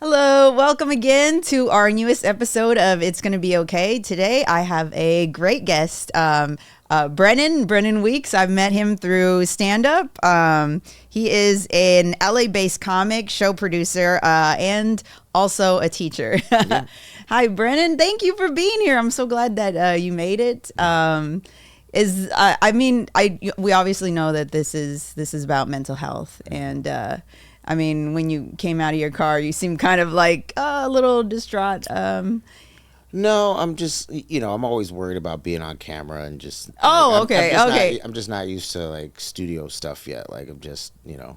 Hello, welcome again to our newest episode of It's Gonna Be Okay. Today I have a great guest, Brinan Weeks. I've met him through stand-up. He is an LA-based comic, show producer, and also a teacher. Yeah. Hi, Brinan. Thank you for being here. I'm so glad that you made it. We obviously know that this is about mental health, and when you came out of your car, you seemed kind of like a little distraught. No, I'm just, I'm always worried about being on camera and just. Okay. I'm just not used to like studio stuff yet. Like I'm just,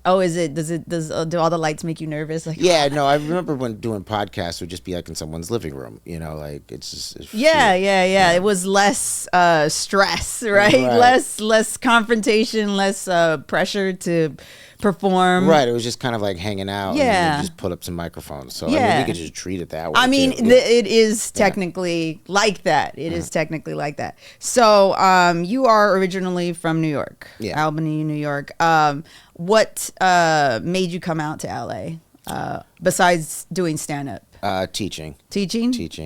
Oh, do all the lights make you nervous? Like, yeah, no, I remember when doing podcasts, it would just be like in someone's living room, like it's just. Yeah. It was less stress, right? Less confrontation, less pressure to perform. Right. It was just kind of like hanging out. Yeah. And just put up some microphones. So we could just treat it that way. It is technically like that. It is technically like that. So you are originally from New York, Albany, New York. What made you come out to LA besides doing stand-up? Teaching.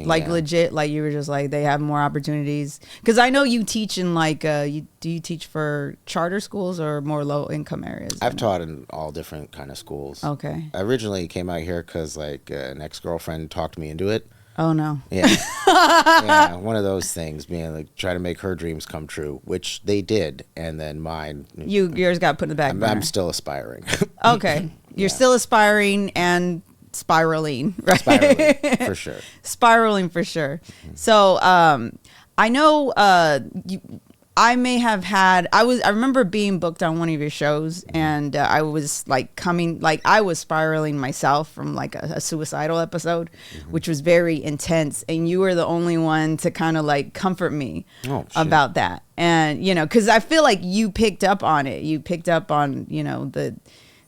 Like legit, like you were just like they have more opportunities, because I know you teach in like do you teach for charter schools or more low income areas? I've taught in all different kind of schools. Okay. I originally came out here because like an ex-girlfriend talked me into it. Oh no. Yeah. Yeah, one of those things, being like try to make her dreams come true, which they did, and then mine. Yours got put in the back burner. I'm still aspiring. Okay. You're still aspiring and spiraling, right? Spiraling for sure. Mm-hmm. So I know I remember being booked on one of your shows, and I was I was spiraling myself from like a suicidal episode, which was very intense, and you were the only one to kind of like comfort me about that. And because I feel like you picked up on it. You picked up on the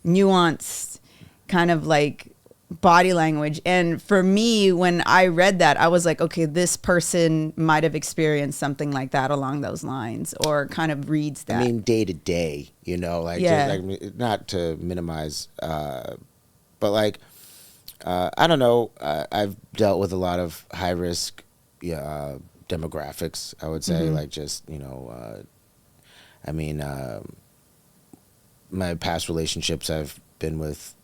nuanced kind of like body language. And for me, when I read that, I was like, okay, this person might have experienced something like that along those lines, or kind of reads that. I mean, day to day, just, not to minimize, but like, I don't know. I've dealt with a lot of high risk demographics, I would say, like just, my past relationships, I've been with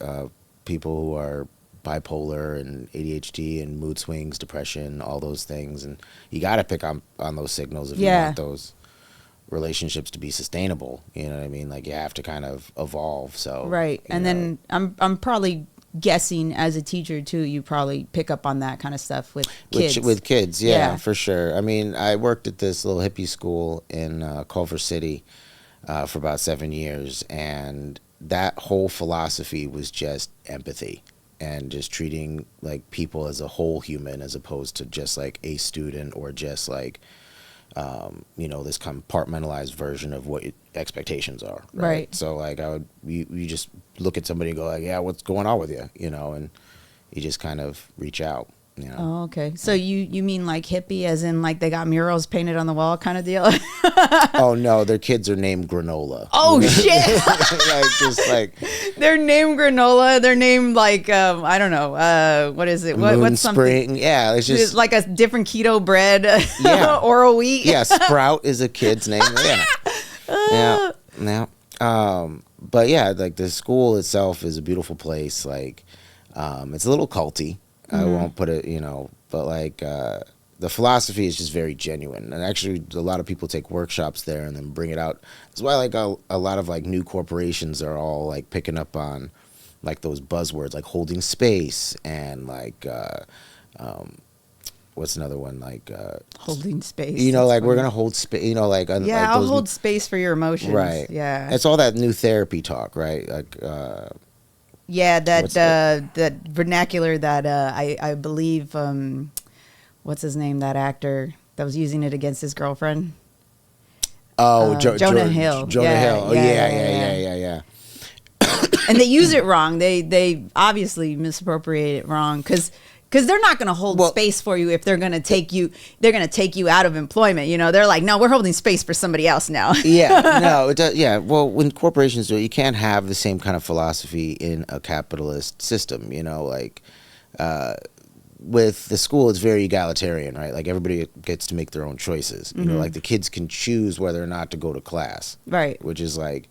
people who are bipolar and ADHD and mood swings, depression, all those things, and you got to pick on those signals if you want those relationships to be sustainable. You know what I mean? Like you have to kind of evolve. So right, and then I'm probably guessing as a teacher too, you probably pick up on that kind of stuff with kids. With kids, yeah, for sure. I mean, I worked at this little hippie school in Culver City for about 7 years, and that whole philosophy was just empathy and just treating like people as a whole human, as opposed to just like a student or just like this compartmentalized version of what expectations are. Right. So like you just look at somebody and go like, yeah, what's going on with you? And you just kind of reach out. Oh, okay. So you mean like hippie, as in like they got murals painted on the wall kind of deal? Oh no, their kids are named Granola. Oh shit! They're named Granola. They're named like I don't know. What is it? What's something? Spring? Yeah, it's just like a different keto bread. Oral wheat. Yeah, Sprout is a kid's name. Yeah. But yeah, like the school itself is a beautiful place. Like, it's a little culty. I won't put it, but like the philosophy is just very genuine. And actually, a lot of people take workshops there and then bring it out. That's why like a lot of like new corporations are all like picking up on like those buzzwords like holding space and like what's another one, like holding space. Like funny. We're gonna hold space. I'll hold space for your emotions. Right. Yeah. It's all that new therapy talk, right? Like. That vernacular that I believe what's his name, that actor that was using it against his girlfriend. Oh, Jonah Hill. Jonah Hill. Oh, yeah. And they use it wrong. They obviously misappropriate it wrong because they're not going to hold space for you if they're going to take you. They're going to take you out of employment. They're like, no, we're holding space for somebody else now. It does. Yeah. Well, when corporations do it, you can't have the same kind of philosophy in a capitalist system. Like with the school, it's very egalitarian, right? Like everybody gets to make their own choices. You know, like the kids can choose whether or not to go to class. Right. Which is like,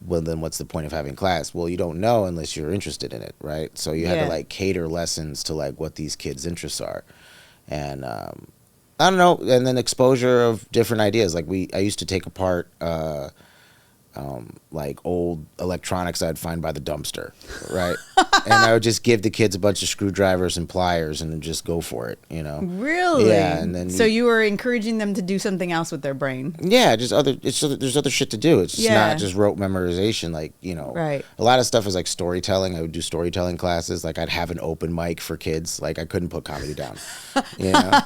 well, then what's the point of having class? Well, you don't know unless you're interested in it, right? So you have to like cater lessons to like what these kids' interests are. And I don't know. And then exposure of different ideas. Like I used to take apart like old electronics I'd find by the dumpster, right? And I would just give the kids a bunch of screwdrivers and pliers and then just go for it, you know? Really? Yeah. And then so you were encouraging them to do something else with their brain? Yeah, there's other shit to do. It's just not just rote memorization. Like, you know, right. A lot of stuff is like storytelling. I would do storytelling classes. Like I'd have an open mic for kids. Like I couldn't put comedy down, you know?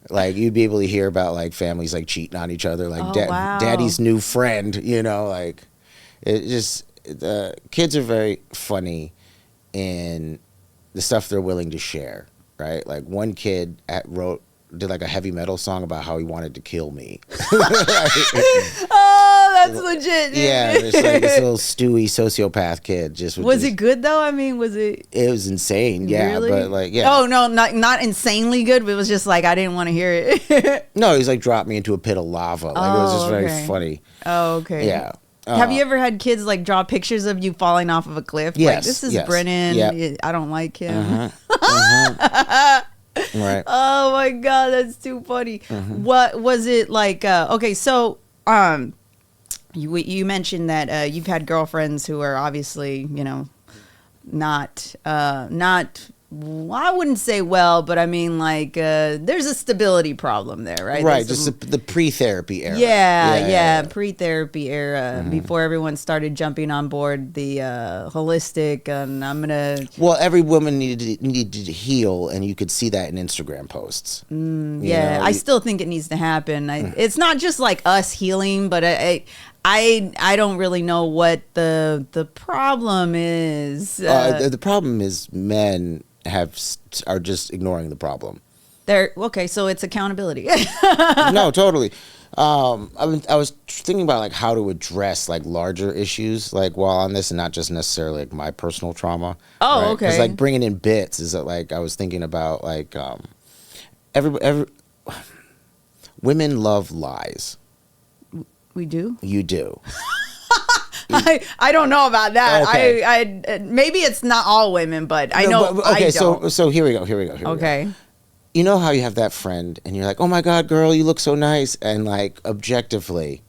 Like you'd be able to hear about like families like cheating on each other, like daddy's new friend, you know, like it just, the kids are very funny in the stuff they're willing to share, right? Like one kid did like a heavy metal song about how he wanted to kill me. Oh, that's legit. Yeah, it's like this little stewy sociopath kid. Was it good though? I mean, was it? It was insane. Yeah, really? But like, yeah. Oh no, not insanely good. But it was just like I didn't want to hear it. No, he's like dropped me into a pit of lava. Like it was just very funny. Oh, okay. Yeah. Have you ever had kids like draw pictures of you falling off of a cliff? Yes. Like, this is Brinan. Yep. I don't like him. Right. Oh my God, that's too funny. What was it like? Okay, so you mentioned that you've had girlfriends who are obviously, you know, not I wouldn't say well, but I mean like there's a stability problem there, right? Right, just the pre-therapy era. Yeah, pre-therapy era, before everyone started jumping on board the holistic, and I'm gonna. Well, every woman needed to heal, and you could see that in Instagram posts. I still think it needs to happen. It's not just like us healing, but I don't really know what the problem is. The problem is men are just ignoring the problem. Okay, so it's accountability. No, totally. I was thinking about like how to address like larger issues like while on this, and not just necessarily like my personal trauma. Oh, right? okay. Because like bringing in bits is that like I was thinking about like every women love lies. We do? You do. I don't know about that. Okay. I maybe it's not all women, but I know. But, okay, I don't. so here we go. Okay. You know how you have that friend and you're like, oh my God, girl, you look so nice. And like objectively,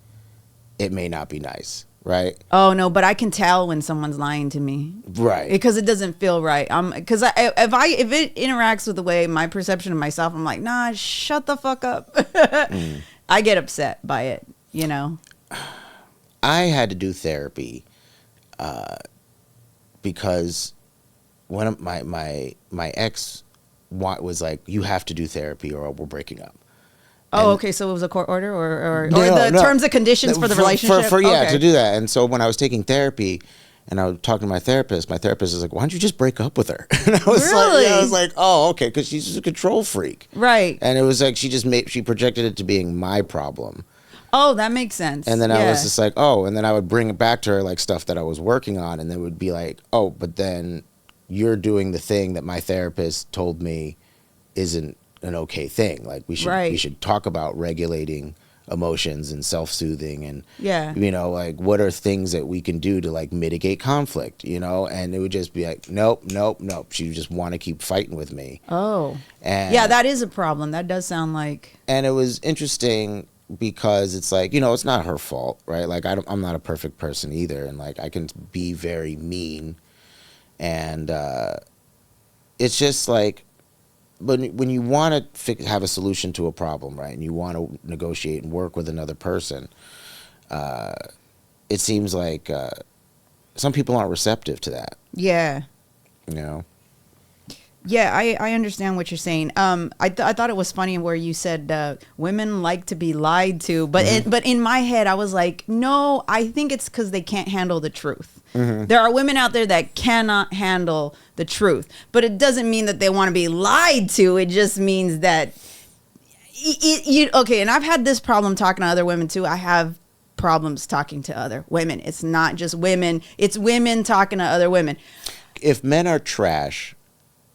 it may not be nice, right? Oh no, but I can tell when someone's lying to me. Right. Because it doesn't feel right. Because if it interacts with the way my perception of myself, I'm like, nah, shut the fuck up. I get upset by it, you know? I had to do therapy because one of my ex was like, you have to do therapy or we're breaking up. Oh, okay. So it was a court order or the terms and conditions for the relationship? To do that. And so when I was taking therapy and I was talking to my therapist is like, why don't you just break up with her? And I was like, oh, okay. Because she's just a control freak. Right. And it was like, she projected it to being my problem. Oh, that makes sense. And then I was just like, oh, and then I would bring it back to her, like stuff that I was working on. And then it would be like, oh, but then you're doing the thing that my therapist told me isn't an okay thing. Like we should talk about regulating emotions and self-soothing and, you know, like what are things that we can do to like mitigate conflict, you know? And it would just be like, nope. She would just want to keep fighting with me. Oh. And yeah, that is a problem. That does sound like. And it was interesting because it's like, you know, it's not her fault, right? Like I'm not a perfect person either, and like I can be very mean, and it's just like, but when you want to have a solution to a problem, right, and you want to negotiate and work with another person, it seems like some people aren't receptive to that. Yeah. You know. Yeah, I understand what you're saying. I thought it was funny where you said women like to be lied to, but in my head I was like, no, I think it's because they can't handle the truth. There are women out there that cannot handle the truth, but it doesn't mean that they want to be lied to. It just means that okay. And I've had this problem talking to other women too. I have problems talking to other women. It's not just women; it's women talking to other women. If men are trash,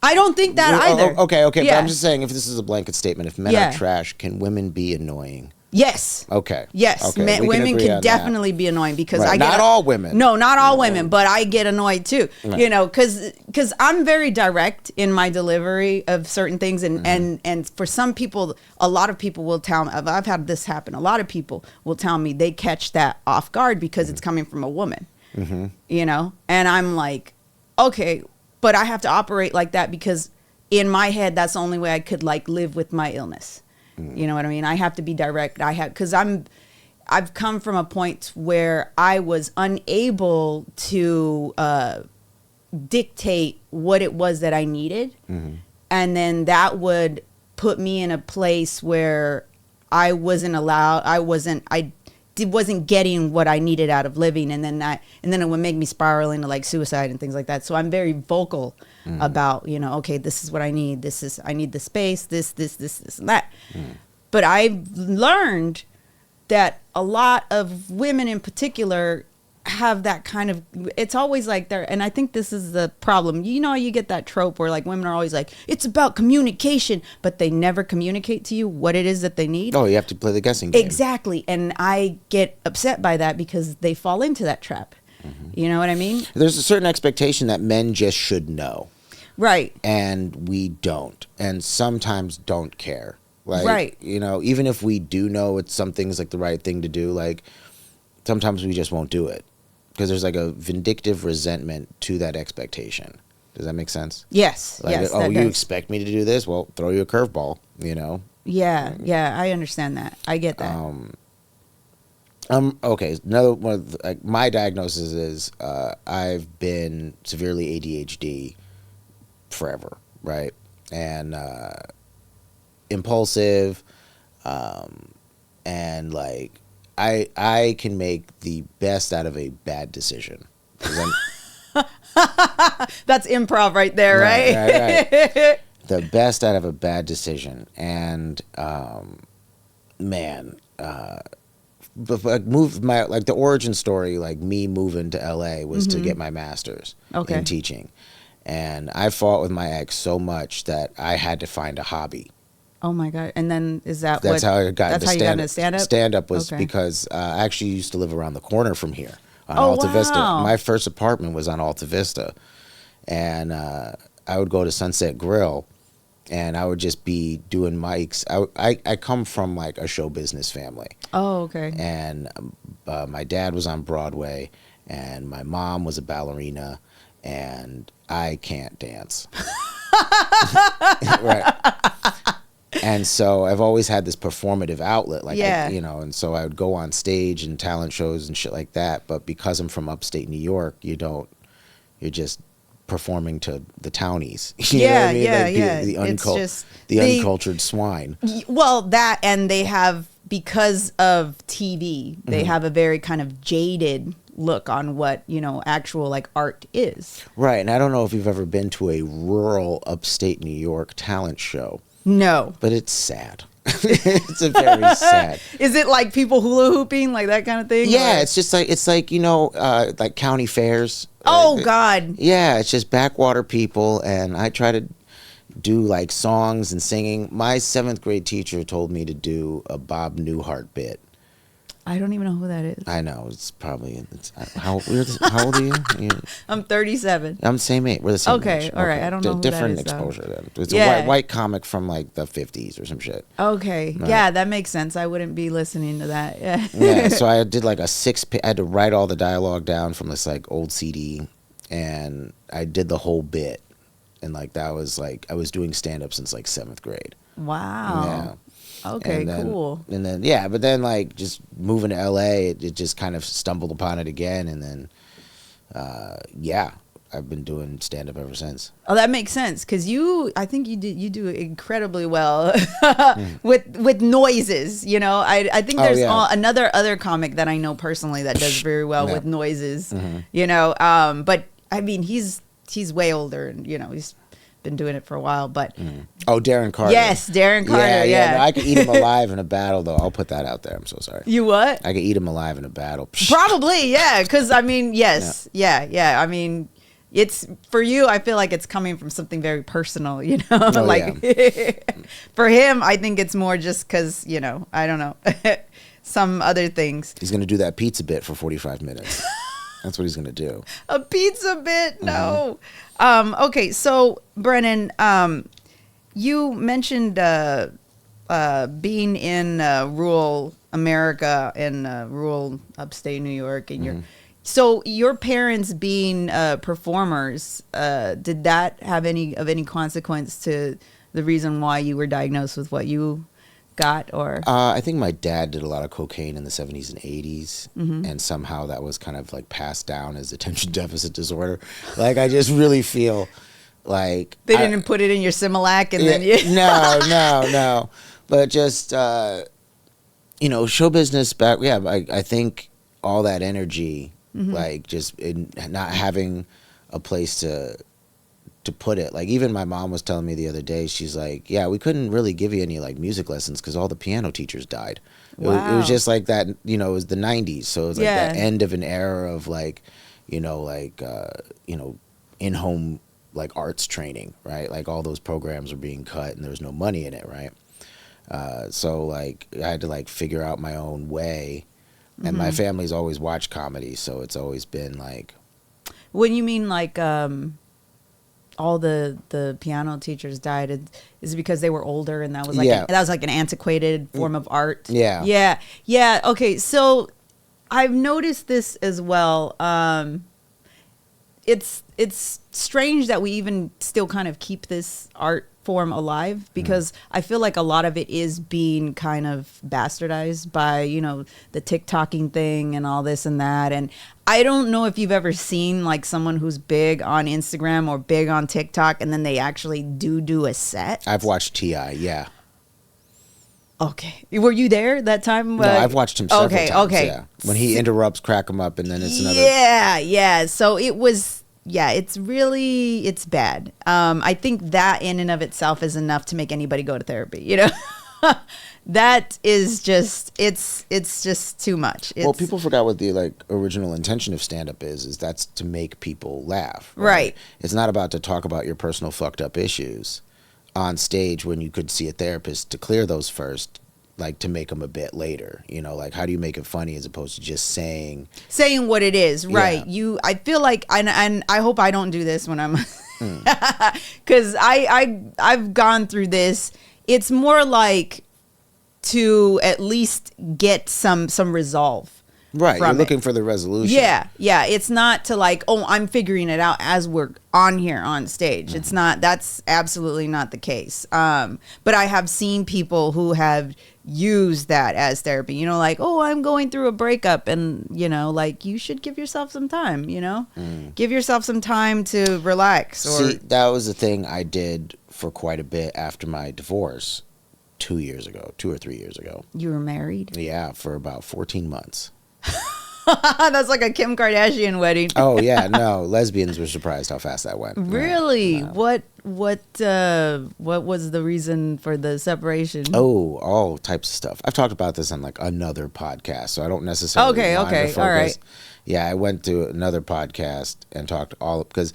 I don't think that either. Okay. But Yeah. I'm just saying, if this is a blanket statement, if men are trash, can women be annoying? Yes. Okay. Yes. Okay. Women can definitely be annoying because I get not all women. No, not all women, but I get annoyed too. Right. You know, because I'm very direct in my delivery of certain things, and for some people, a lot of people will tell me. I've had this happen. A lot of people will tell me they catch that off guard because it's coming from a woman. Mm-hmm. You know, and I'm like, okay, but I have to operate like that because in my head, that's the only way I could like live with my illness. You know what I mean? I have to be direct. Because I've come from a point where I was unable to dictate what it was that I needed. Mm-hmm. And then that would put me in a place where I wasn't getting what I needed out of living. And then it would make me spiral into like suicide and things like that. So I'm very vocal about, you know, okay, this is what I need. I need the space, this, and that. But I've learned that a lot of women in particular have that kind of, it's always like there. And I think this is the problem. You know, you get that trope where like women are always like, it's about communication, but they never communicate to you what it is that they need. Oh, you have to play the guessing game. Exactly. And I get upset by that because they fall into that trap. Mm-hmm. You know what I mean? There's a certain expectation that men just should know. Right. And we don't. And sometimes don't care. Like, right. You know, even if we do know it's some things like the right thing to do, like sometimes we just won't do it because there's like a vindictive resentment to that expectation. Does that make sense? Yes. Like, yes. Oh, you expect me to do this? Well, throw you a curveball, you know? Yeah. Yeah. I understand that. I get that. Okay. Another one of the, my diagnosis is I've been severely ADHD forever, right? And impulsive, and like I can make the best out of a bad decision. That's improv right there, right? The best out of a bad decision, and man, but the origin story, like me moving to LA was to get my master's in teaching, and I fought with my ex so much that I had to find a hobby. Oh my God! And then that's how I got into stand-up? You got into stand-up? Stand-up was because I actually used to live around the corner from here on Alta Vista. My first apartment was on Alta Vista, and I would go to Sunset Grill, and I would just be doing mics. I come from like a show business family. Oh, okay. And my dad was on Broadway, and my mom was a ballerina, and I can't dance. Right. And so I've always had this performative outlet, like, you know, and so I would go on stage and talent shows and shit like that. But because I'm from upstate New York, you're just performing to the townies. You know what I mean? The uncultured swine. Well, that, and they have, because of TV, they have a very kind of jaded look on what, you know, actual like art is. Right. And I don't know if you've ever been to a rural upstate New York talent show. No. But it's sad. It's a very sad. Is it like people hula hooping, like that kind of thing? Yeah, it's just like you know, like county fairs. Oh God. Yeah, it's just backwater people, and I try to do like songs and singing. My 7th grade teacher told me to do a Bob Newhart bit. I don't even know who that is. I know. It's probably... how old are you? I'm 37. I'm the same age. We're the same age. Okay, all right. I don't know who different that is, exposure then. It's a white comic from like the 50s or some shit. Okay. Right. Yeah, that makes sense. I wouldn't be listening to that. Yeah. Yeah, so I did like I had to write all the dialogue down from this like old CD, and I did the whole bit. And like that was like, I was doing stand-up since like 7th grade. Wow. Yeah. Okay, cool. And then, yeah, but then like just moving to LA, it just kind of stumbled upon it again. And then, I've been doing stand up ever since. Oh, that makes sense. Cause I think you do incredibly well with noises, you know, I think there's another other comic that I know personally that does very well with noises, you know? But I mean, he's way older and, you know, he's been doing it for a while, but Darren Carter. Yes, Darren Carter. Yeah. No, I could eat him alive in a battle, though. I'll put that out there. I'm so sorry. You what? I could eat him alive in a battle. Probably, yeah. Because I mean, yes, yeah. I mean, it's for you. I feel like it's coming from something very personal, you know. Oh, like for him, I think it's more just because, you know, I don't know, some other things. He's gonna do that pizza bit for 45 minutes. That's what he's gonna do. A pizza bit? No. Okay, so Brinan, you mentioned being in rural America and rural upstate New York, and so your parents being performers, did that have any consequence to the reason why you were diagnosed with what you got? Or I think my dad did a lot of cocaine in the 70s and 80s, and somehow that was kind of like passed down as attention deficit disorder. Like, I just really feel like they didn't put it in your Similac, and then you no. But just you know, show business back. Yeah, I think all that energy, like just in not having a place to put it. Like, even my mom was telling me the other day, she's like, yeah, we couldn't really give you any like music lessons because all the piano teachers died. Wow. It was just like that, you know, it was the 90s. So it was like Yeah. the end of an era of like, you know, in-home like arts training, right? Like all those programs were being cut and there was no money in it, right? So like I had to like figure out my own way. And my family's always watched comedy, so it's always been like. When you mean like all the piano teachers died, is it because they were older and that was like that was like an antiquated form of art? Yeah. Okay, so I've noticed this as well. It's strange that we even still kind of keep this art form alive, because I feel like a lot of it is being kind of bastardized by, you know, the TikToking thing and all this and that. And I don't know if you've ever seen like someone who's big on Instagram or big on TikTok and then they actually do a set. I've watched T.I., yeah. Okay. Were you there that time? No, I've watched him several times. Okay. Yeah. When he interrupts, crack him up, and then it's another. Yeah. So it was. Yeah, it's bad. I think that in and of itself is enough to make anybody go to therapy, you know? That is just, it's just too much. Well, people forgot what the like original intention of stand-up is that's to make people laugh. Right. It's not about to talk about your personal fucked up issues on stage when you could see a therapist to clear those first, like to make them a bit later, you know, like how do you make it funny as opposed to just saying what it is, right? Yeah. I feel like, and I hope I don't do this when I'm, because I've gone through this. It's more like to at least get some resolve. Right, you're looking for the resolution. Yeah. It's not to like, oh, I'm figuring it out as we're on here on stage. It's not. That's absolutely not the case. But I have seen people who have used that as therapy. You know, like, oh, I'm going through a breakup, and you know, like you should give yourself some time. You know, give yourself some time to relax. See, that was the thing I did for quite a bit after my divorce 2 or 3 years ago. You were married? Yeah, for about 14 months. That's like a Kim Kardashian wedding. Oh yeah, no, lesbians were surprised how fast that went. Really? Yeah. What was the reason for the separation? Oh, all types of stuff. I've talked about this on like another podcast, so I don't necessarily. Okay, all right. Yeah, I went to another podcast and talked because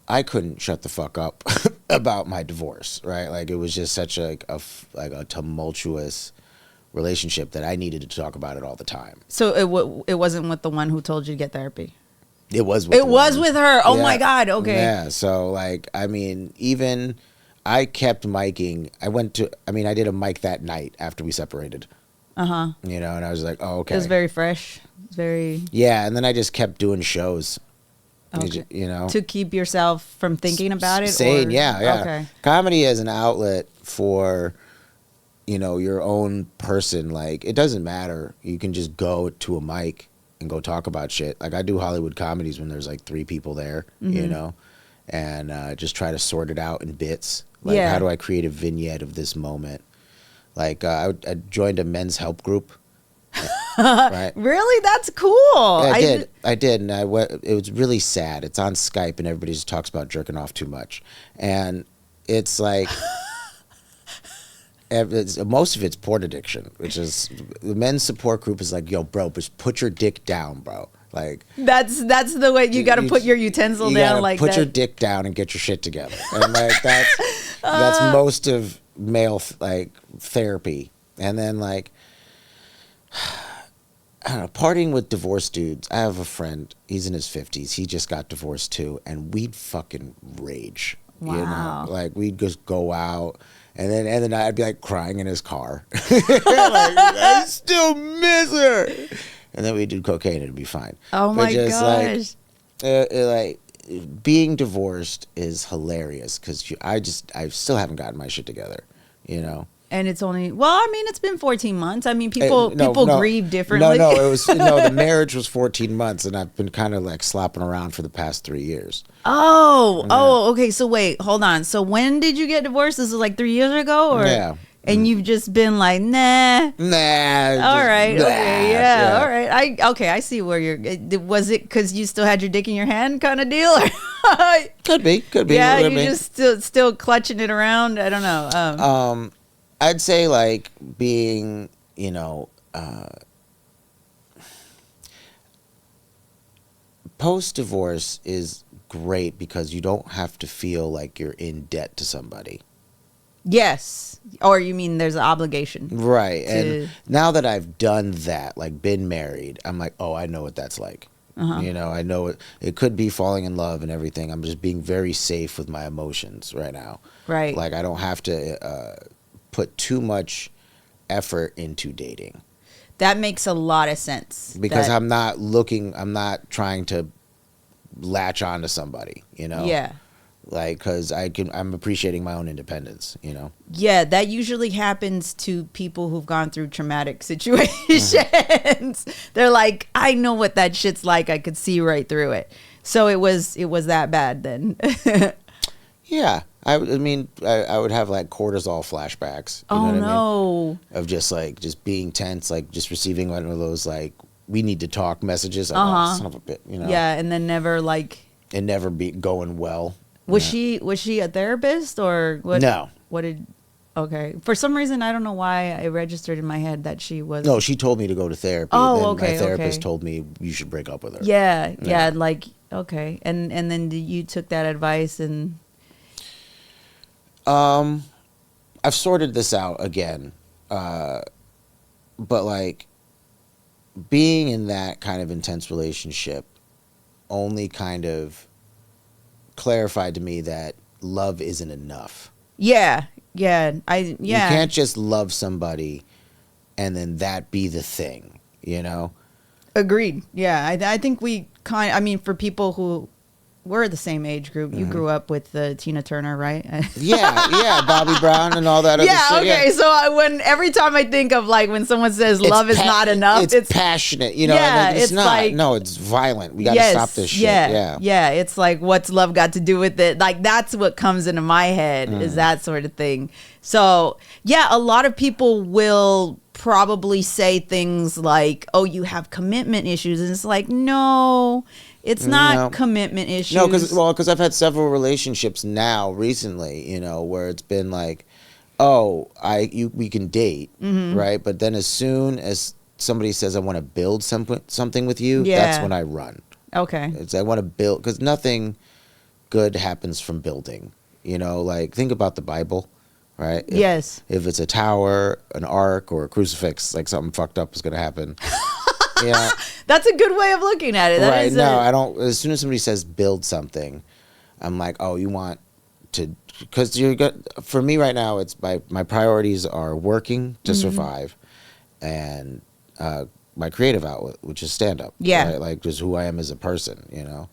I couldn't shut the fuck up about my divorce. Right, like it was just such a tumultuous relationship that I needed to talk about it all the time. So it wasn't with the one who told you to get therapy? It was with her. Oh yeah. my God. Okay. Yeah. So like, I mean, even I kept miking. I did a mic that night after we separated. You know, and I was like, oh, okay. It was very fresh. Very. Yeah. And then I just kept doing shows. Okay. You know, to keep yourself from thinking about it. Sane. Yeah. Okay. Comedy as an outlet for, you know, your own person. Like, it doesn't matter. You can just go to a mic and go talk about shit. Like, I do Hollywood comedies when there's like 3 people there, you know, and just try to sort it out in bits. Like, how do I create a vignette of this moment? Like, I joined a men's help group. Right? Really? That's cool. Yeah, I did. And it was really sad. It's on Skype and everybody just talks about jerking off too much. And it's like... most of it's porn addiction, which is the men's support group is like, yo, bro, just put your dick down, bro. Like that's the way you got to put your utensil down like put that. your dick down and get your shit together. And like that's most of male like therapy. And then like I don't know, partying with divorced dudes. I have a friend, he's in his 50s. He just got divorced too, and we'd fucking rage. Wow. You know, like we'd just go out, and then I'd be like crying in his car, like I still miss her, and then we'd do cocaine and it'd be fine. Oh my gosh! Like being divorced is hilarious because I still haven't gotten my shit together, you know. And it's only, well, I mean, it's been 14 months. I mean, people grieve differently. No, it was the marriage was 14 months, and I've been kind of like slopping around for the past 3 years. Oh, okay. So wait, hold on. So when did you get divorced? This was like 3 years ago, or yeah. And you've just been like, nah. All right. Okay. Yeah. All right. I see where you're. Was it because you still had your dick in your hand, kind of deal? Could be. Yeah, you're just still clutching it around. I don't know. I'd say like being, you know, post-divorce is great because you don't have to feel like you're in debt to somebody. Yes. Or you mean there's an obligation. Right. And now that I've done that, like been married, I'm like, oh, I know what that's like. Uh-huh. You know, I know it could be falling in love and everything. I'm just being very safe with my emotions right now. Right. Like I don't have to put too much effort into dating. That makes a lot of sense. Because I'm not trying to latch on to somebody, you know? Yeah. Like, because I'm appreciating my own independence, you know? Yeah, that usually happens to people who've gone through traumatic situations. Mm-hmm. They're like, I know what that shit's like. I could see right through it. So it was that bad then. Yeah. I mean, I would have like cortisol flashbacks. You know what I mean? Of just being tense, like just receiving one of those like, we need to talk messages. Like, oh, son of a bit, you know? Yeah, and then never like. It never be going well. Was she a therapist or what? No. Okay. For some reason, I don't know why it registered in my head that she was. No, she told me to go to therapy. Oh, then okay. My therapist told me you should break up with her. Yeah. Like, okay. And then you took that advice and. I've sorted this out again. But like being in that kind of intense relationship only kind of clarified to me that love isn't enough. Yeah. You can't just love somebody and then that be the thing, you know? Agreed. Yeah. I think for people who we're the same age group. You grew up with Tina Turner, right? yeah, Bobby Brown and all that other shit. Okay. Yeah. So every time I think of like when someone says love is not enough, it's passionate, you know. Yeah, it's not. Like, no, it's violent. We got to stop this shit. Yeah. It's like, what's love got to do with it? Like that's what comes into my head is that sort of thing. So yeah, a lot of people will probably say things like, "Oh, you have commitment issues," and it's like, no. It's not commitment issues. No, because I've had several relationships now recently, you know, where it's been like, oh, we can date, right? But then as soon as somebody says I want to build something with you, that's when I run. Okay. I want to build, because nothing good happens from building. You know, like think about the Bible, right? If it's a tower, an ark, or a crucifix, like something fucked up is going to happen. Yeah, that's a good way of looking at it. Right. No, I don't. As soon as somebody says build something, I'm like, oh, you want to, because for me right now, it's my priorities are working to survive, and my creative outlet, which is stand up. Yeah, right? Like just who I am as a person, you know,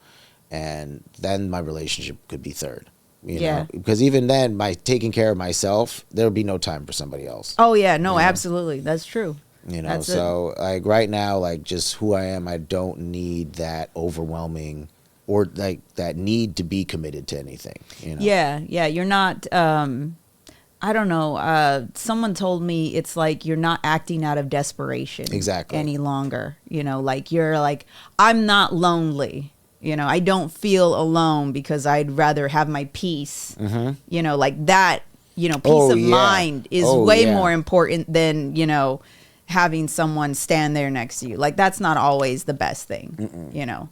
and then my relationship could be third. You know, because even then, by taking care of myself, there would be no time for somebody else. Oh yeah, no, absolutely, that's true. You know, so like right now, like just who I am, I don't need that overwhelming or like that need to be committed to anything. You know? Yeah. You're not. I don't know. Someone told me it's like you're not acting out of desperation any longer. You know, like you're like, I'm not lonely. You know, I don't feel alone because I'd rather have my peace. You know, like that. You know, peace of mind is way more important than, you know, having someone stand there next to you. Like, that's not always the best thing, you know?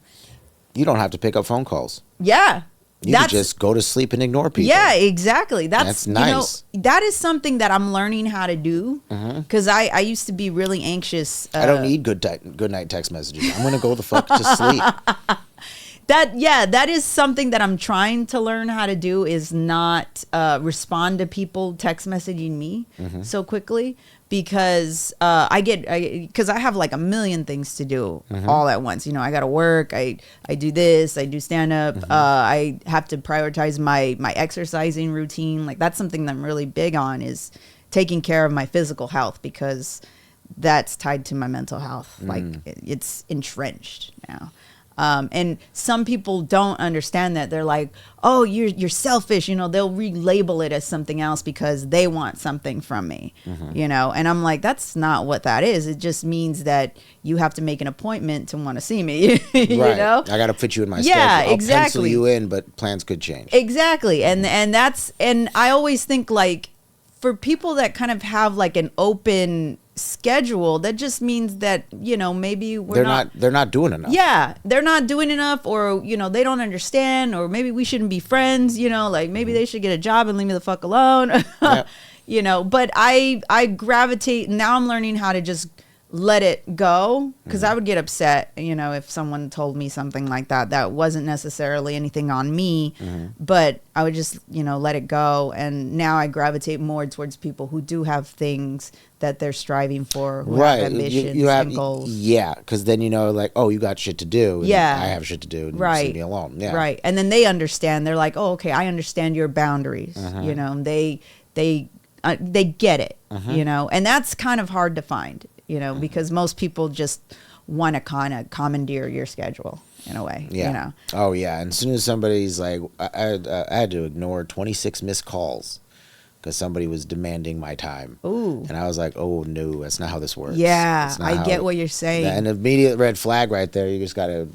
You don't have to pick up phone calls. Yeah. You can just go to sleep and ignore people. Yeah, exactly. That's nice. You know, that is something that I'm learning how to do, because I used to be really anxious. I don't need good night text messages. I'm going to go the fuck to sleep. That is something that I'm trying to learn how to do, is not respond to people text messaging me so quickly, because because I have like a million things to do all at once. You know, I got to work. I do this. I do stand up. I have to prioritize my exercising routine. Like, that's something that I'm really big on, is taking care of my physical health, because that's tied to my mental health. Like, it's entrenched now. And some people don't understand that. They're like, oh, you're selfish. You know, they'll relabel it as something else because they want something from me, you know? And I'm like, that's not what that is. It just means that you have to make an appointment to want to see me, you know? I got to put you in my schedule. I'll pencil you in, but plans could change. Exactly. And I always think, like, for people that kind of have like an open schedule, that just means that, you know, maybe they're not doing enough. Yeah, they're not doing enough, or, you know, they don't understand, or maybe we shouldn't be friends, you know, like maybe they should get a job and leave me the fuck alone. You know, but I gravitate. Now I'm learning how to just let it go, because I would get upset, you know, if someone told me something like that wasn't necessarily anything on me, but I would just, you know, let it go. And now I gravitate more towards people who do have things that they're striving for, who have ambitions and goals. Yeah, because then, you know, like, oh, you got shit to do. And I have shit to do. And leave me alone. Yeah. Right. And then they understand. They're like, oh, okay, I understand your boundaries. You know, they get it, you know, and that's kind of hard to find, you know, because most people just want to kind of commandeer your schedule in a way, you know. Oh, yeah. And as soon as somebody's like, I had to ignore 26 missed calls because somebody was demanding my time. Ooh. And I was like, oh, no, that's not how this works. Yeah, I get what you're saying. An immediate red flag right there. You just got to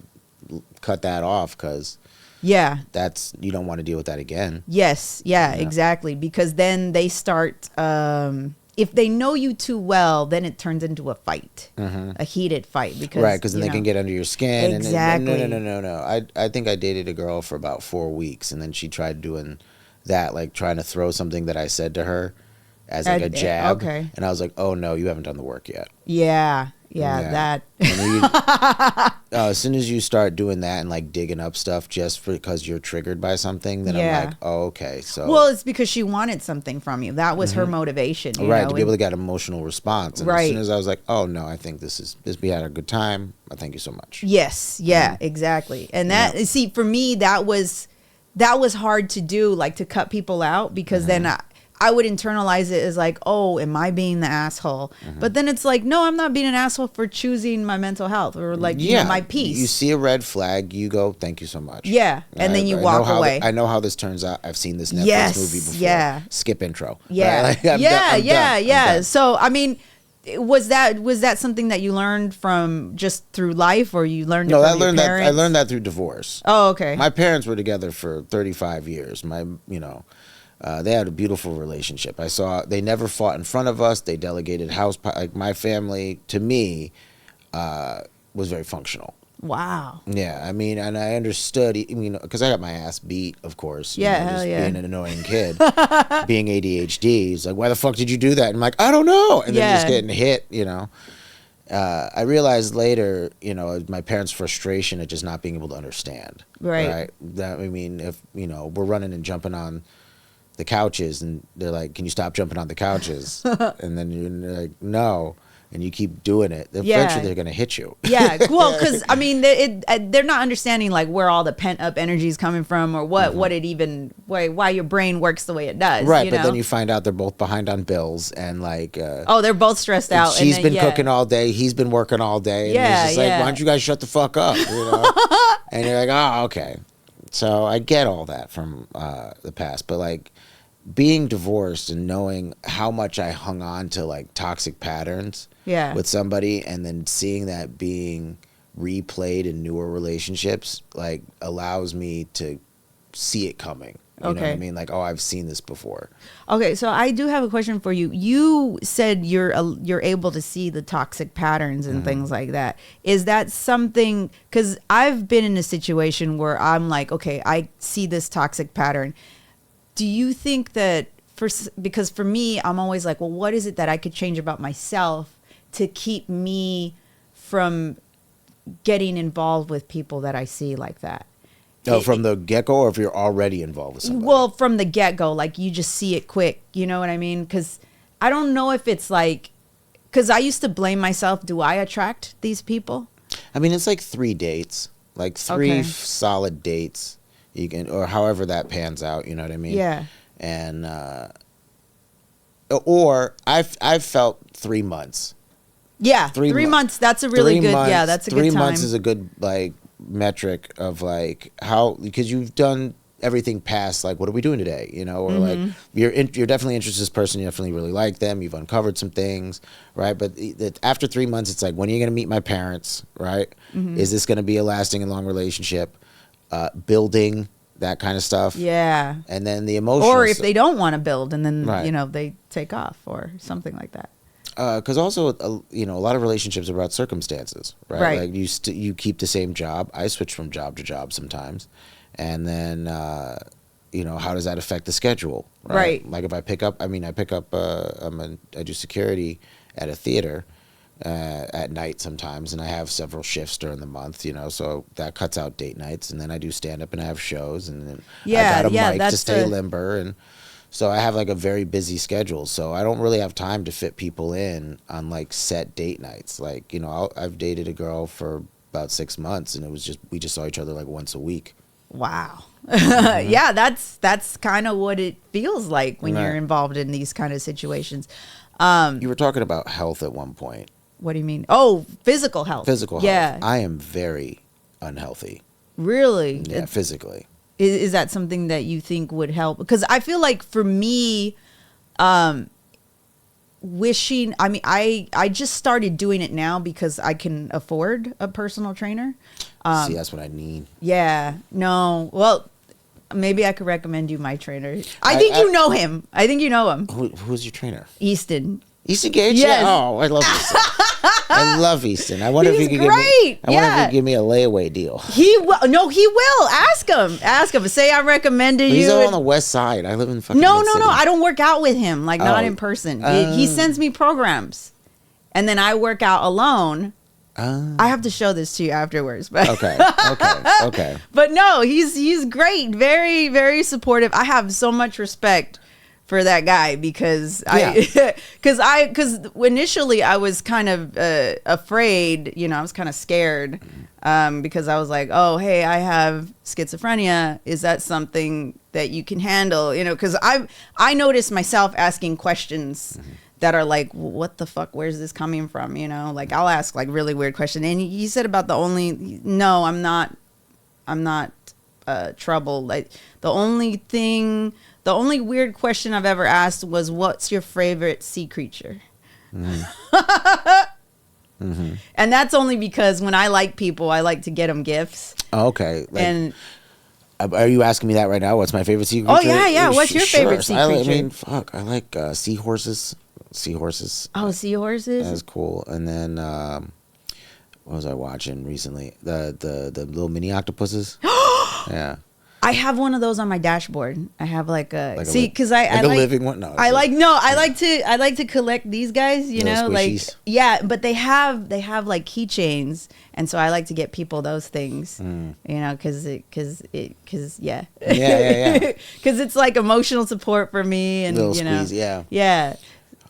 cut that off, because you don't want to deal with that again. Yes. Yeah, exactly. Because then they start, if they know you too well, then it turns into a fight, a heated fight. Because then they can get under your skin. Exactly. And no. I think I dated a girl for about 4 weeks, and then she tried doing that, like trying to throw something that I said to her as like a jab. Okay. And I was like, oh, no, you haven't done the work yet. Yeah, that. As soon as you start doing that and like digging up stuff just because you're triggered by something, then I'm like, oh, okay. So, well, it's because she wanted something from you. That was her motivation. You know? To be able to get an emotional response. And as soon as I was like, oh, no, I think we had a good time. I thank you so much. Yes. Yeah, exactly. And see, for me, that was hard to do, like to cut people out, because then I would internalize it as like, oh, am I being the asshole? But then it's like, no, I'm not being an asshole for choosing my mental health, or like, you know, my peace. You see a red flag, you go, thank you so much. Yeah. And then you walk away. I know how this turns out. I've seen this Netflix movie before. Yeah. Skip intro. Yeah. Right? Like, I'm done. So, I mean, was that something that you learned from just through life, or you learned it from your parents? I learned that through divorce. Oh, okay. My parents were together for 35 years. They had a beautiful relationship. They never fought in front of us. They delegated like my family to me was very functional. Wow. Yeah, I mean, and I understood, because I got my ass beat, of course. Being an annoying kid, being ADHD. He's like, why the fuck did you do that? And I'm like, I don't know. And then just getting hit, you know. I realized later, you know, my parents' frustration at just not being able to understand. Right. That, I mean, if, you know, we're running and jumping on the couches, and they're like, can you stop jumping on the couches? And then you're like, no. And you keep doing it, eventually they're going to hit you. Yeah, well, because, I mean, they're not understanding, like, where all the pent-up energy is coming from, or what it even, why your brain works the way it does. Right, but then you find out they're both behind on bills, and, like... they're both stressed out. She's been cooking all day, he's been working all day, and it's just like, why don't you guys shut the fuck up, you know? And you're like, oh, okay. So I get all that from the past, but, like, being divorced and knowing how much I hung on to, like, toxic patterns with somebody, and then seeing that being replayed in newer relationships, like, allows me to see it coming. You know what I Okay. mean? Like, oh, I've seen this before. Okay, so I do have a question for you. You said you're able to see the toxic patterns and things like that. Is that something? Because I've been in a situation where I'm like, okay, I see this toxic pattern. Do you think that because for me, I'm always like, well, what is it that I could change about myself to keep me from getting involved with people that I see like that? Oh, from the get-go, or if you're already involved with somebody? Well, from the get-go, like you just see it quick, you know what I mean? Because I don't know if it's like, because I used to blame myself, do I attract these people? I mean, it's like 3 dates, like three Okay. solid dates. You can, or however that pans out, you know what I mean? Yeah. And or I've felt 3 months. Yeah, 3 3 mo- months, that's a really 3 good, months, yeah, that's a good 3 time. months is a good like metric of like how, because you've done everything past like, what are we doing today, you know, or like you're definitely interested in this person, you definitely really like them, you've uncovered some things, right? But after 3 months, it's like, when are you going to meet my parents, right? Is this going to be a lasting and long relationship? Building that kind of stuff. Yeah. And then the emotional Or if stuff. they don't want to build and then, Right. you know, they take off or something like that. Because also, you know, a lot of relationships are about circumstances, right? Right. Like you keep the same job. I switch from job to job sometimes, and then you know, how does that affect the schedule? Right. Like if I pick up, I do security at a theater at night sometimes, and I have several shifts during the month, you know, so that cuts out date nights, and then I do stand up and I have shows, and then Yeah, I got a yeah, mic to that's stay the- limber, and so I have like a very busy schedule. So I don't really have time to fit people in on like set date nights. Like, you know, I've dated a girl for about 6 months, and it was just, we just saw each other like once a week. Wow. Yeah, that's kind of what it feels like when you're Right. involved in these kind of situations. You were talking about health at one point. What do you mean? Oh, physical health. Physical health. Yeah. I am very unhealthy. Really? Yeah, physically. Is that something that you think would help? Because I feel like for me, wishing, I mean, I just started doing it now because I can afford a personal trainer. See, that's what I need. Yeah, no, well, maybe I could recommend you my trainer. I think you know him. I think you know him. Who's your trainer? Easton. Easton Gage? Yes. Yeah. Oh, I love Easton. I love Easton. I wonder if He's he could great. I wonder if he Yeah. could give me a layaway deal. He will. No, he will. Ask him. Ask him. Say I recommended But you. he's all on the west side. I live in fucking No, mid-city. I don't work out with him. Like not Oh. in person. He sends me programs, and then I work out alone. I have to show this to you afterwards. But Okay. but no, he's great. Very, very supportive. I have so much respect for that guy because because initially I was kind of afraid, you know, I was kind of scared because I was like, oh, hey, I have schizophrenia. Is that something that you can handle? You know, because I noticed myself asking questions that are like, what the fuck, where's this coming from? You know, like I'll ask like really weird questions. And he said about no, I'm not troubled. Like the only weird question I've ever asked was, what's your favorite sea creature? And that's only because when I like people, I like to get them gifts. Oh, okay. Like, And are you asking me that right now? What's my favorite sea Oh, creature? yeah. What's your favorite sea I creature? mean, fuck. I like seahorses. Seahorses. oh, seahorses. That's cool. And then what was I watching recently? The little mini octopuses. Yeah. I have one of those on my dashboard. I have like a Like because I a like living one. No, I like to collect these guys, you Little know, like squishies. yeah, but they have like keychains, and so I like to get people those things, you know, because yeah, Yeah. because it's like emotional support for me, and Little you know, squeeze, yeah. yeah.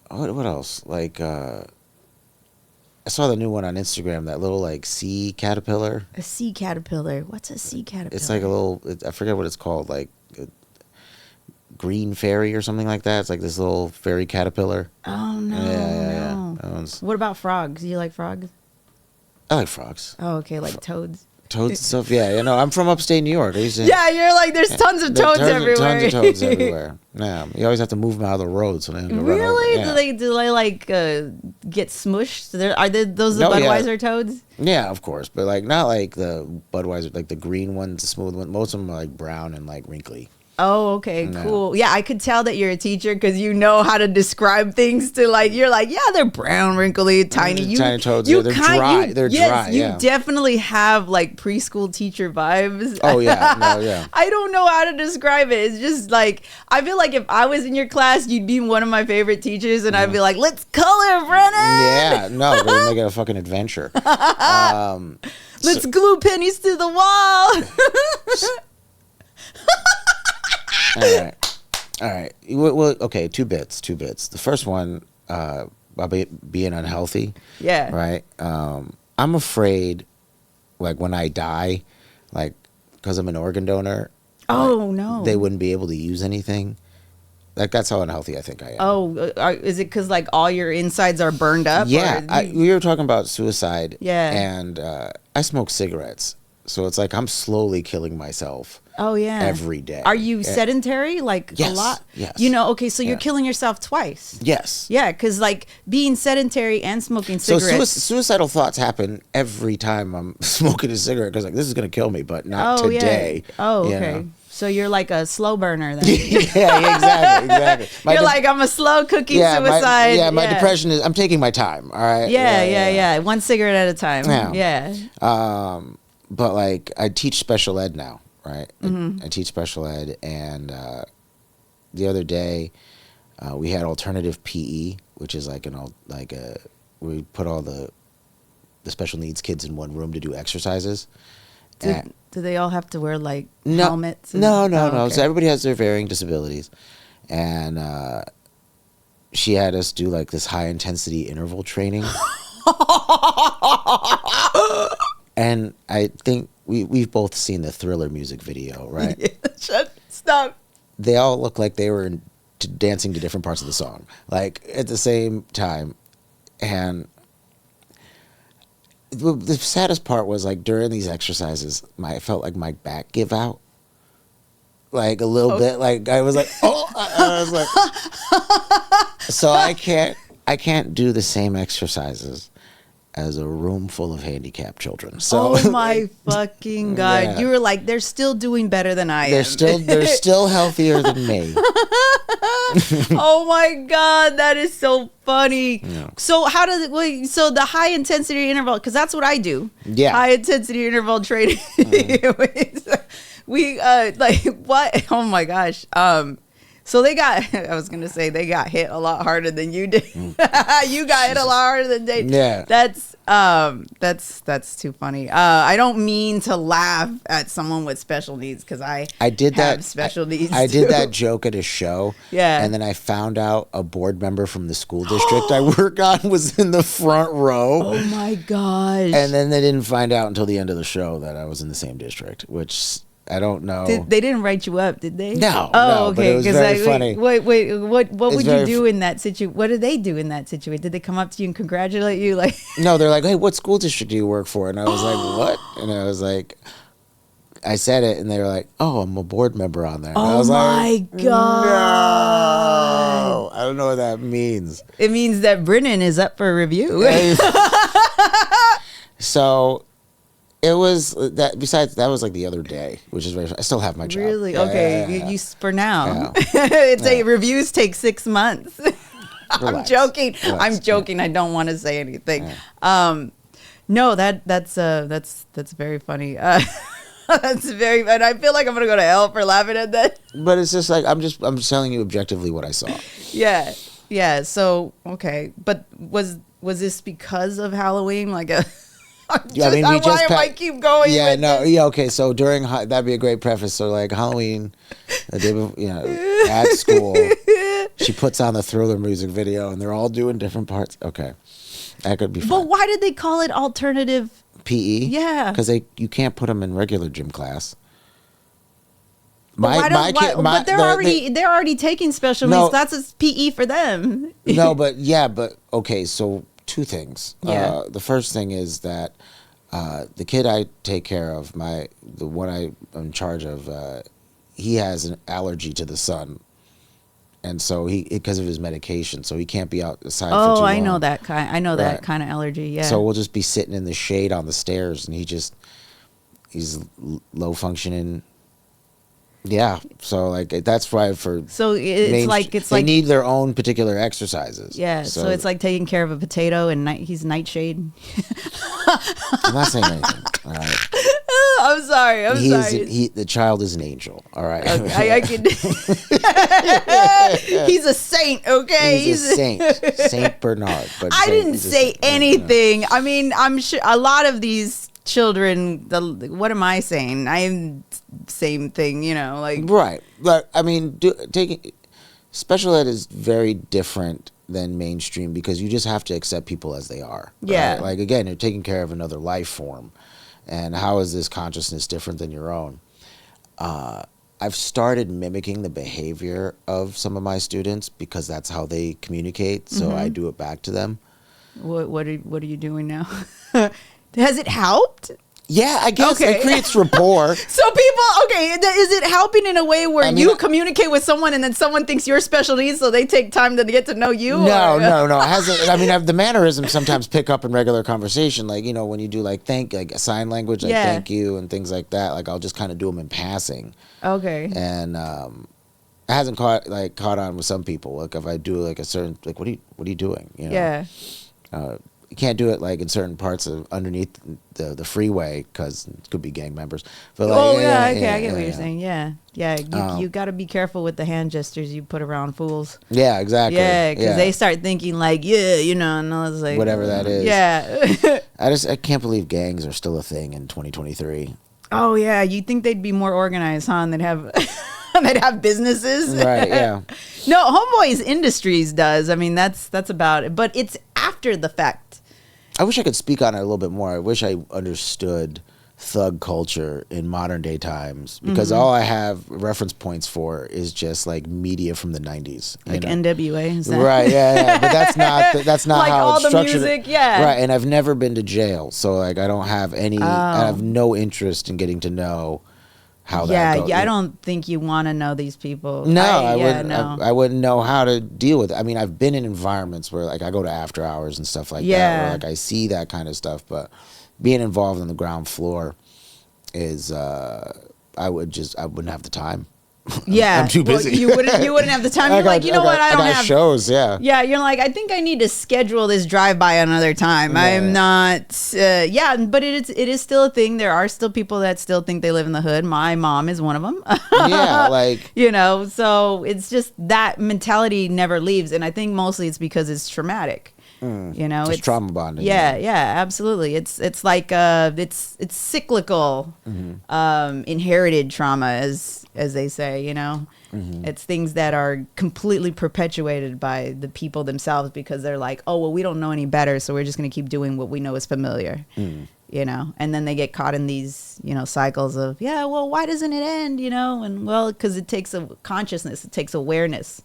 What else? Like I saw the new one on Instagram. That little like sea caterpillar. A sea caterpillar. What's a sea caterpillar? It's like a little. I forget what it's called. Like a green fairy or something like that. It's like this little fairy caterpillar. Oh no, Yeah. no. That one's, What about frogs? Do you like frogs? I like frogs. Oh, okay, like toads. Toads and stuff. Yeah, you know, I'm from upstate New York. I used to, Yeah, you're like, there's tons of toads everywhere. Tons of toads everywhere. Yeah, you always have to move them out of the road so they don't get run over. Really? Yeah. Do they like get smushed? Are those the No, yeah. Budweiser toads? Yeah, of course, but like not like the Budweiser, like the green ones, the smooth ones. Most of them are like brown and like wrinkly. Oh, okay, No. cool. Yeah, I could tell that you're a teacher because you know how to describe things to like. You're like, yeah, they're brown, wrinkly, tiny. Tiny toads. They're dry. They're dry. You Yeah. definitely have like preschool teacher vibes. Oh yeah. No. Yeah. I don't know how to describe it. It's just like I feel like if I was in your class, you'd be one of my favorite teachers, and I'd be like, "Let's color, Brennan." Yeah. No. We're making a fucking adventure. Let's glue pennies to the wall. All right. Well, okay, two bits. The first one, about being unhealthy. Yeah. Right. I'm afraid, like when I die, like because I'm an organ donor. Oh like, no. They wouldn't be able to use anything. Like that's how unhealthy I think I am. Oh, is it because like all your insides are burned up? Yeah. We were talking about suicide. Yeah. And I smoke cigarettes, so it's like I'm slowly killing myself. Oh yeah. Every day. Are you sedentary? Like Yes, a lot? yes. You know, okay, so you're Yeah. killing yourself twice. Yes. Yeah, because like being sedentary and smoking cigarettes. So suicidal thoughts happen every time I'm smoking a cigarette because like this is gonna kill me, but not today. Yeah. Oh, you okay. know? So you're like a slow burner then. Yeah, exactly. You're like, I'm a slow cookie suicide. My depression is I'm taking my time. All right. Yeah. One cigarette at a time. Yeah. Yeah. But like I teach special ed now, right? Mm-hmm. I teach special ed, and the other day we had alternative PE, which is like we put all the special needs kids in one room to do exercises. Do they all have to wear like No, helmets? No. Okay. So everybody has their varying disabilities, and she had us do like this high intensity interval training. And I think we've both seen the Thriller music video, right? Yeah, stop. They all look like they were dancing to different parts of the song, like at the same time. And the saddest part was like during these exercises, I felt like my back give out, like a little bit. Like I was like, oh, I was like, so I can't do the same exercises as a room full of handicapped children. So oh my fucking God. Yeah. You were like, they're still doing better than I am. They're still healthier than me. Oh my God, that is so funny. Yeah. So how does it, so the high intensity interval, because that's what I do. Yeah. High intensity interval training. We like what? Oh my gosh. So they got, I was going to say they got hit a lot harder than you did. You got hit a lot harder than they did. Yeah. That's too funny. I don't mean to laugh at someone with special needs because I did have that special needs. I too. did that joke at a show. Yeah. And then I found out a board member from the school district I work on was in the front row. Oh my gosh. And then they didn't find out until the end of the show that I was in the same district, which I don't know. They didn't write you up, did they? No. Oh, no, but okay. it was very funny. Wait. What would you very do in that situation? What did they do in that situation? Did they come up to you and congratulate you? Like, No, they're like, hey, what school district do you work for? And I was like, what? And I was like, I said it, and they were like, oh, I'm a board member on there. And I oh was my like, God. No. I don't know what that means. It means that Brinan is up for review. So it was that. Besides, that was like the other day, which is very. I still have my job. Really? Yeah, Okay. yeah. You for now. Yeah. Reviews take 6 months. I'm Relax. joking. Relax. I'm joking. I don't want to say anything. No, that's very funny. That's very. And I feel like I'm gonna go to hell for laughing at that. But it's just like I'm telling you objectively what I saw. Yeah. So okay, but was this because of Halloween? Like a. Why am I keep going? Yeah, with no, this? yeah, okay. So that'd be a great preface. So like Halloween, the day before, at school, she puts on the Thriller music video, and they're all doing different parts. Okay, that could be fun. But why did they call it alternative? PE? Yeah, because you can't put them in regular gym class. But they're already taking special needs. That's a PE for them. No, but okay. So two things. Yeah. The first thing is that the kid I take care of, the one I'm in charge of, he has an allergy to the sun, and so because of his medication, so he can't be outside. for too long. I know that kind. I know that kind of allergy. Yeah. So we'll just be sitting in the shade on the stairs, and he's low functioning. Yeah, so like that's why So it's they like need their own particular exercises. yeah. So it's like taking care of a potato and he's nightshade. I'm not saying anything. All right. I'm sorry. The child is an angel. All right. Okay, I can. He's a saint. Okay, he's a saint, Saint Bernard. But I didn't say anything. I mean, I'm sure a lot of these children. What am I saying? I'm same thing. Like right. But I mean, taking special ed is very different than mainstream because you just have to accept people as they are. Yeah. Right? Like again, you're taking care of another life form. And how is this consciousness different than your own? I've started mimicking the behavior of some of my students because that's how they communicate. So I do it back to them. What are you doing now? Has it helped? Yeah, I guess it creates rapport. So people, is it helping in a way where you communicate with someone and then someone thinks you're special needs, so they take time to get to know you? No. It hasn't. I mean, the mannerisms sometimes pick up in regular conversation, like when you do like sign language, like thank you and things like that. Like I'll just kind of do them in passing. Okay. And it hasn't caught on with some people. Like if I do like a certain what are you doing? Yeah. You can't do it like in certain parts of underneath the freeway because it could be gang members. But I get what you're saying. Yeah. You got to be careful with the hand gestures you put around fools. Yeah, exactly. Yeah, because they start thinking like, and I was like, whatever that is. Yeah. I can't believe gangs are still a thing in 2023. Oh yeah, you think they'd be more organized, huh? And they'd have. They'd have businesses. Right, yeah. No, Homeboys Industries does. I mean, that's about it. But it's after the fact. I wish I could speak on it a little bit more. I wish I understood thug culture in modern day times because all I have reference points for is just like media from the 90s. Like NWA. Is that? Right, yeah. But that's not like how all it's the structured. music, yeah. Right, and I've never been to jail. So like I don't have any, I have no interest in getting to know how that goes. Yeah, I don't think you want to know these people. No, I wouldn't. No. I wouldn't know how to deal with it. I mean, I've been in environments where like I go to after hours and stuff like that, where like I see that kind of stuff. But being involved on the ground floor is, I wouldn't have the time. Yeah, I'm too busy. Well, you wouldn't have the time. You're like, what? I don't have shows. Yeah. Yeah, you're like, I think I need to schedule this drive-by another time. Yeah. I'm not. But it is still a thing. There are still people that still think they live in the hood. My mom is one of them. Yeah, like So it's just that mentality never leaves, and I think mostly it's because it's traumatic. It's trauma bonding. Yeah, absolutely. It's like it's cyclical, inherited trauma, as they say. It's things that are completely perpetuated by the people themselves because they're like, oh well, we don't know any better, so we're just going to keep doing what we know is familiar. And then they get caught in these cycles of why doesn't it end? And because it takes a consciousness, it takes awareness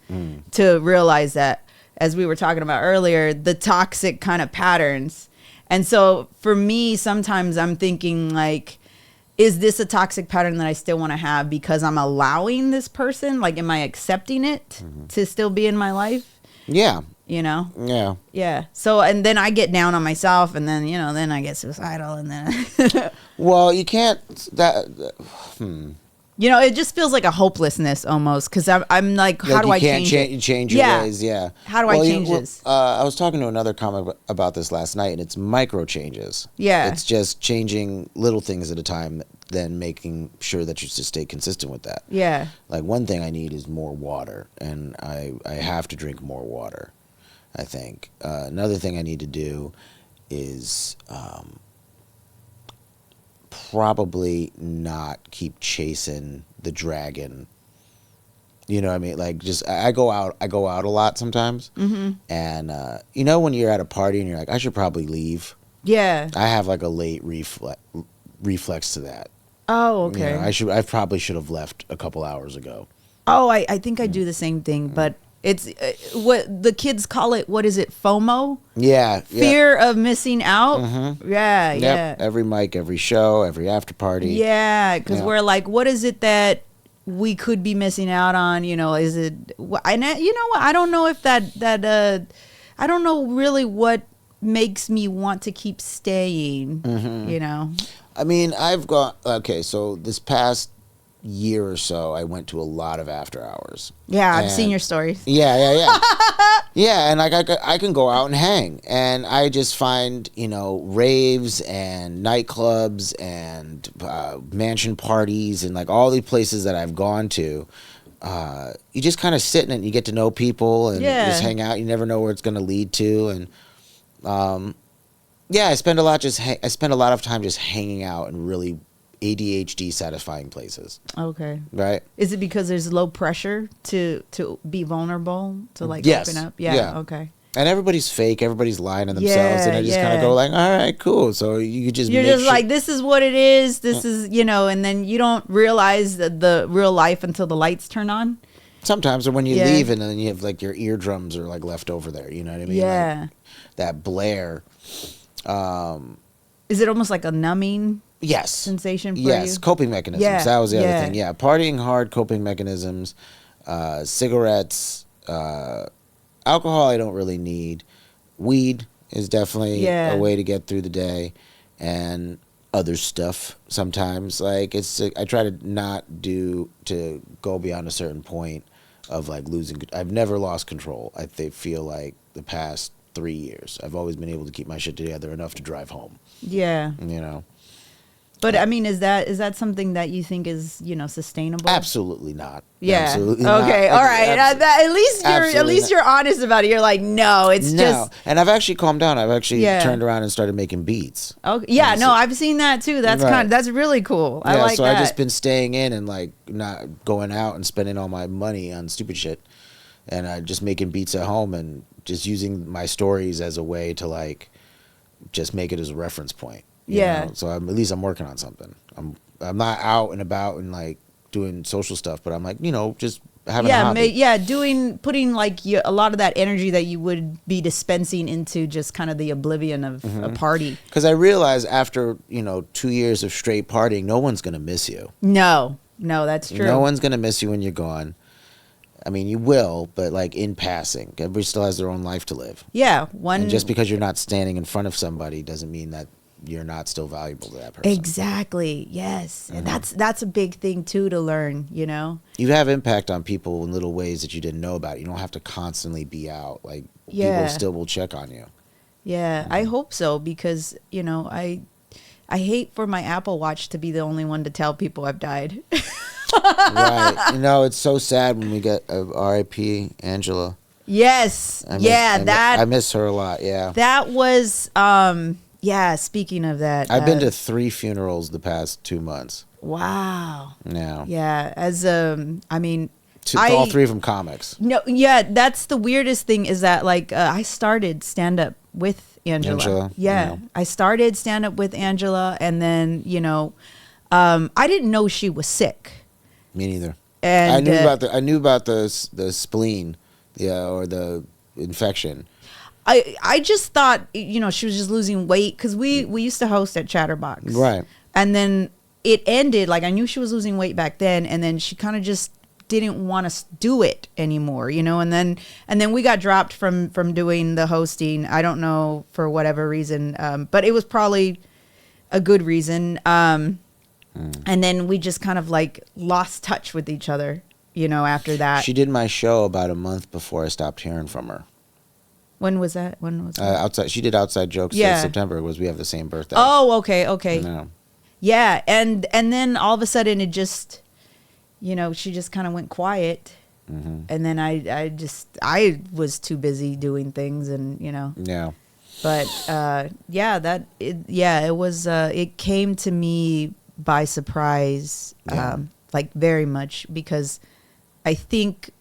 to realize that. As we were talking about earlier, the toxic kind of patterns. And so for me, sometimes I'm thinking like, is this a toxic pattern that I still want to have because I'm allowing this person? Like, am I accepting it to still be in my life? Yeah. Yeah. Yeah. So, and then I get down on myself and then, then I get suicidal and then. Well, you can't, it just feels like a hopelessness almost because I'm like, how do I change it? Change your ways, yeah. How do I change this? I was talking to another comic about this last night, and it's micro changes. Yeah. It's just changing little things at a time, then making sure that you just stay consistent with that. Yeah. Like one thing I need is more water, and I have to drink more water, I think. Another thing I need to do is... probably not keep chasing the dragon. You know what I mean? Like just I go out a lot sometimes. And when you're at a party and you're like, I should probably leave. Yeah. I have like a late reflex to that. Oh, okay. I probably should have left a couple hours ago. Oh, I think I do the same thing, but it's what the kids call it. What is it? FOMO? Yeah. Fear of missing out. Yeah. Yep. Yeah. Every mic, every show, every after party. Yeah. Because we're like, what is it that we could be missing out on? Is it, and I don't know if that I don't know really what makes me want to keep staying, I mean, I've gone, so this past year or so, I went to a lot of after hours. Yeah, I've seen your stories. Yeah. Yeah, and like I can go out and hang, and I just find, you know, raves and nightclubs and mansion parties and like all the places that I've gone to. You just kind of sit in it and you get to know people and just hang out. You never know where it's going to lead to, and yeah, I spend a lot of time just hanging out in really ADHD satisfying places. Okay. Right? Is it because there's low pressure to be vulnerable, to like Yes. open up? Yeah. Okay. And everybody's fake. Everybody's lying to themselves, and I just kind of go like, "All right, cool." So you're just like, "This is what it is. This is, you know," and then you don't realize the real life until the lights turn on. Sometimes, or when you leave, and then you have like your eardrums are like left over there. You know what I mean? Yeah. Like, that blare. Is it almost like a numbing? Yes. Sensation for yes, you? coping mechanisms. Yeah, That was the other yeah. thing. Yeah, partying hard, coping mechanisms, cigarettes, alcohol I don't really need. Weed is definitely a way to get through the day, and other stuff sometimes. Like I try to not go beyond a certain point of like losing. I've never lost control. I feel like the past 3 years, I've always been able to keep my shit together enough to drive home. Yeah. You know. But I mean, is that something that you think is, you know, sustainable? Absolutely not. Yeah. Absolutely okay. not. All right. At least you're honest about it. You're like, no, it's just. And I've actually calmed down. I've actually turned around and started making beats. Okay. Yeah. No, I've seen that too. That's that's really cool. I like that. So I've just been staying in and like not going out and spending all my money on stupid shit, and just making beats at home and just using my stories as a way to like just make it as a reference point. You know? So at least I'm working on something. I'm not out and about and like doing social stuff, but I'm like, you know, just having a hobby. Putting like a lot of that energy that you would be dispensing into just kind of the oblivion of a party. Because I realized after, you know, 2 years of straight partying, no one's gonna miss you. No, that's true. No one's gonna miss you when you're gone. I mean, you will, but like in passing. Everybody still has their own life to live. Yeah, and just because you're not standing in front of somebody doesn't mean that you're not still valuable to that person. Exactly. Yes. And that's a big thing too to learn, you know. You have impact on people in little ways that you didn't know about. You don't have to constantly be out. Like people still will check on you. Yeah, I hope so, because, you know, I hate for my Apple Watch to be the only one to tell people I've died. Right. You know, it's so sad when we get R.I.P. Angela. Yes. I miss her a lot. Yeah. That was yeah, speaking of that, I've been to 3 funerals the past 2 months. Wow. Yeah. Yeah, I mean, all 3 of them comics. No, yeah, that's the weirdest thing is that like I started stand up with Angela. Yeah. I started stand up with Angela, and then, you know, I didn't know she was sick. Me neither. And I knew about the spleen, or the infection. I just thought, you know, she was just losing weight, because we used to host at Chatterbox. Right. And then it ended, like I knew she was losing weight back then, and then she kind of just didn't want to do it anymore, you know, and then we got dropped from doing the hosting. I don't know, for whatever reason, but it was probably a good reason. And then we just kind of like lost touch with each other, you know, after that. She did my show about a month before I stopped hearing from her. When was that? Outside. She did Outside Jokes in September. We have the same birthday. Oh, okay. No. Yeah, and then all of a sudden it just, you know, she just kind of went quiet. And then I was too busy doing things, and, you know. Yeah. But it was it came to me by surprise, like very much, because I think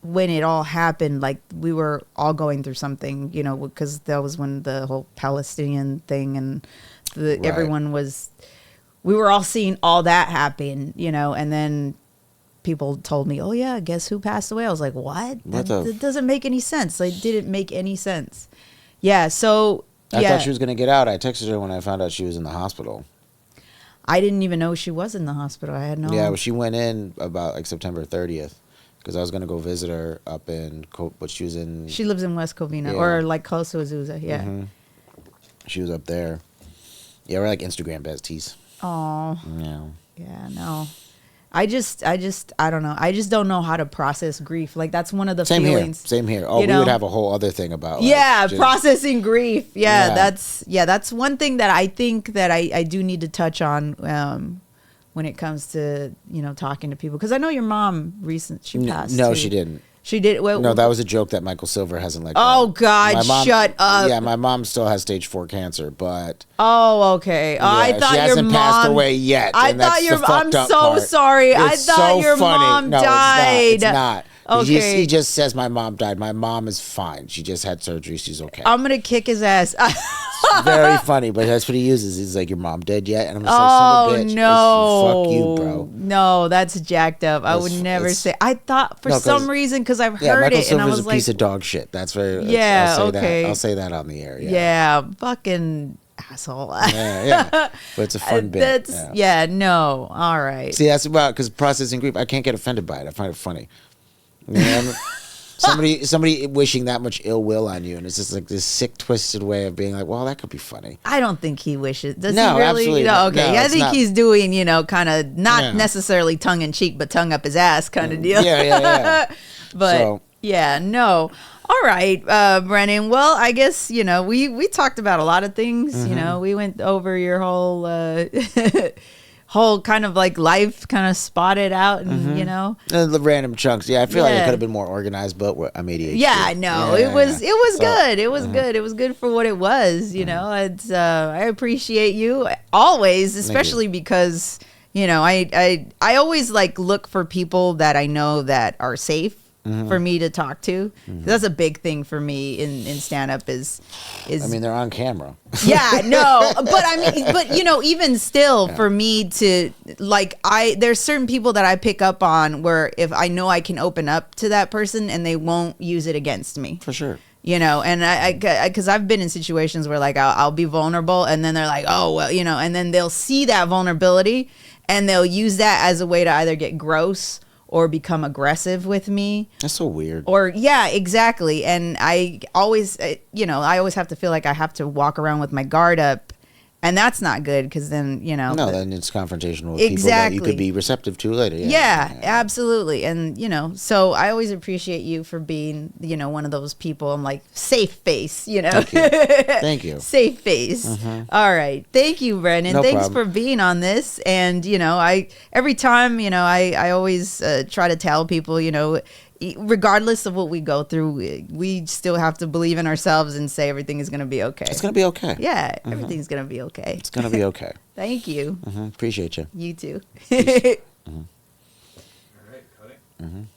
when it all happened, like we were all going through something, you know, because that was when the whole Palestinian thing and everyone was, we were all seeing all that happen, you know, and then people told me, oh yeah, guess who passed away? I was like, what? That doesn't make any sense. Like, didn't make any sense. Yeah, so I thought she was going to get out. I texted her when I found out she was in the hospital. I didn't even know she was in the hospital. I had no. Yeah, well, she went in about like September 30th, because I was going to go visit her up in, but she was in. She lives in West Covina, or like close to Azusa. Yeah. She was up there. Yeah, we're like Instagram besties. Oh. Yeah. Yeah. No. I don't know. I just don't know how to process grief. Like that's one of the Same feelings. Same here. Oh, we would have a whole other thing about. Like, processing grief. Yeah, that's one thing that I think that I do need to touch on when it comes to talking to people, because I know your mom she passed. No, too. she didn't. She did. No, that was a joke that Michael Silver hasn't let go. Oh God, shut up. Yeah, my mom still has stage 4 cancer, but okay. I thought she your hasn't mom passed away yet. I thought your. I'm so sorry. I thought your mom died. It's not. Okay. He just says my mom died. My mom is fine. She just had surgery. She's okay. I'm gonna kick his ass. It's very funny, but that's what he uses. He's like, your mom dead yet? And I'm just like, son of a bitch. No. Fuck you, bro. No, that's jacked up. I would never say. I thought for some reason, because I've heard Michael it, Silver's and I was a like, piece of dog shit. That's very. Yeah. I'll say that on the air. Yeah. Fucking asshole. Yeah. But it's a fun bit. No. All right. See, that's about, because processing grief, I can't get offended by it. I find it funny. Somebody wishing that much ill will on you, and it's just like this sick, twisted way of being like, well, that could be funny. I don't think he wishes. Does no, he really? Absolutely no, okay. No, I think he's doing, kind of not necessarily tongue in cheek, but tongue up his ass kind of deal. Yeah. But no. All right, Brennan. Well, I guess, we talked about a lot of things. Mm-hmm. We went over your whole whole kind of like life kind of spotted out, and the random chunks. I feel like it could have been more organized, but I'm ADHD. Yeah, no, it was good. It was good. It was good for what it was. It's I appreciate you always, especially because I always like look for people that I know that are safe for me to talk to. That's a big thing for me in stand up is I mean, they're on camera. Yeah, no, but even still, for me to there's certain people that I pick up on where if I know I can open up to that person and they won't use it against me. For sure. And I because I've been in situations where like I'll be vulnerable, and then they're like, oh well, and then they'll see that vulnerability and they'll use that as a way to either get gross or become aggressive with me. That's so weird. Or yeah, exactly. And I always have to feel like I have to walk around with my guard up, and that's not good, because then then it's confrontational with people that you could be receptive to later. Yeah, absolutely. And so I always appreciate you for being one of those people. I'm like, safe face. Thank you. Safe face. All right, thank you, Brennan. Thanks for being on this. And I every time I always try to tell people, regardless of what we go through, we still have to believe in ourselves and say everything is going to be okay. It's going to be okay. Yeah, everything's going to be okay. It's going to be okay. Thank you. Appreciate you. You too. All right, cutting.